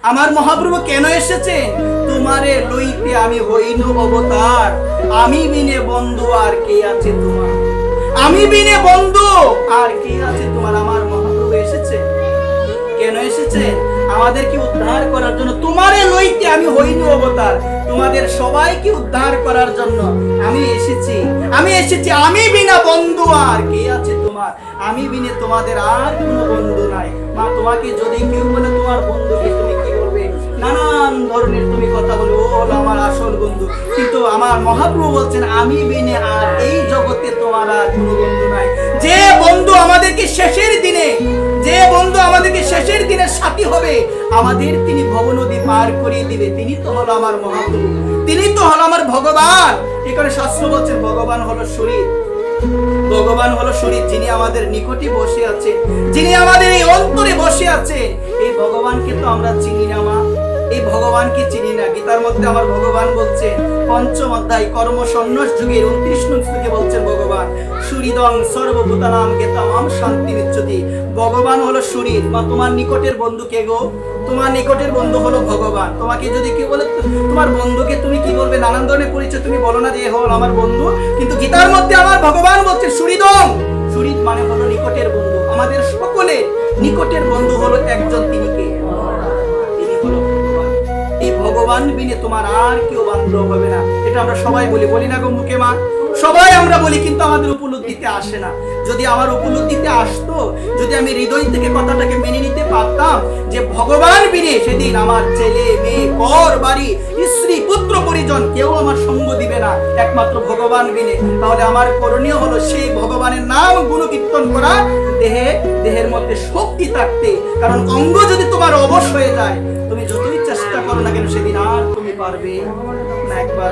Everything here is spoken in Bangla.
আমার মহাপ্রভু কেন এসেছেন? তোমারে লইতে আমি হইনু অবতার, আমি বিনে বন্ধু আর কে আছে তোমার, আমি বিনে বন্ধু আর কে আছে তোমার। আমার মহাপ্রভু এসেছে কেন এসেছেন? আমাদেরকে উদ্ধার করার জন্য। তোমারে লইতে আমি হইনু অবতার, তোমাদের সবাইকে উদ্ধার করার জন্য আমি এসেছি। আমি বিনা বন্ধু আর কে আছে তোমার, আমি বিনে তোমাদের আর কোনো বন্ধু নাই। মা, তোমাকে যদি কেউ বলে তোমার বন্ধুকে, তুমি কি বলবে? নানান ধরনের তুমি কথা বলবে, ও হলো আমার আসল বন্ধু। কিন্তু আমার মহাপ্রভু বলছেন, আমি বিনে আর এই জগতে তোমার আর কোনো বন্ধু নাই। যে বন্ধু আমাদেরকে শেষের দিনে, যে বন্ধু আমাদেরকে শেষের দিনের সাথী হবে, আমাদের তিনি ভবনদী পার করিয়ে দিবে, তিনি তো হলো আমার মহাপ্রভু, তিনি তো হলো আমার ভগবান। এখানে শাস্ত্র বলছেন ভগবান হলো শরীর, ভগবান হলো শরীর, যিনি আমাদের নিকটে বসে আছে, যিনি আমাদের এই অন্তরে বসে আছে। এই ভগবানকে তো আমরা চিনি না মা, এই ভগবানকে চিনি না। গীতার মধ্যে আমার ভগবান বলছেন, পঞ্চম অধ্যায় কর্ম সন্ন্যাস যুগের 29 নং শ্লোকে বলছেন ভগবান, সুরিদং সর্বভূতানাং গেতামাম শান্তি বিচ্ছতি। ভগবান হলো শরীর। মা, তোমার নিকটের বন্ধু কে গো? তোমার নিকটের বন্ধু হলো ভগবান। তোমাকে যদি কেউ বলে তোমার বন্ধুকে, তুমি কি বলবে? নানান ধরনের পরিচয়, তুমি বলো না যে এ হলো আমার বন্ধু। কিন্তু গীতার মধ্যে আমার ভগবান বলছে সুরিদং, সুরিদ মানে হলো নিকটের বন্ধু। আমাদের সকলের নিকটের বন্ধু হলো একজন, তিনি কে? তিনি হলো ভগবান। এই ভগবান বিনে তোমার আর কেউ বান্ধব হবে না। এটা আমরা সবাই বলি না গো মুখে মা? সবাই আমরা বলি, কিন্তু আমাদের উপলব্ধিতে আসে না। যদি আমার উপলব্ধিতে আসতো, যদি আমি হৃদয় থেকে কথাটাকে মেনে নিতে পারতাম যে ভগবান বিনে সেদিন আমার ছেলে মেয়ে ঘর বাড়ি স্ত্রী পুত্র পরিজন কেউ আমার সঙ্গ দিবে না, একমাত্র ভগবান বিনে, তাহলে আমার করণীয় হলো সেই ভগবানের নাম গুণ কীর্তন করা, দেহের মধ্যে শক্তি থাকতে। কারণ অঙ্গ যদি তোমার অবশ হয়ে যায়, তুমি যতই চেষ্টা করো না কেন, সেদিন আর তুমি পারবে না। একবার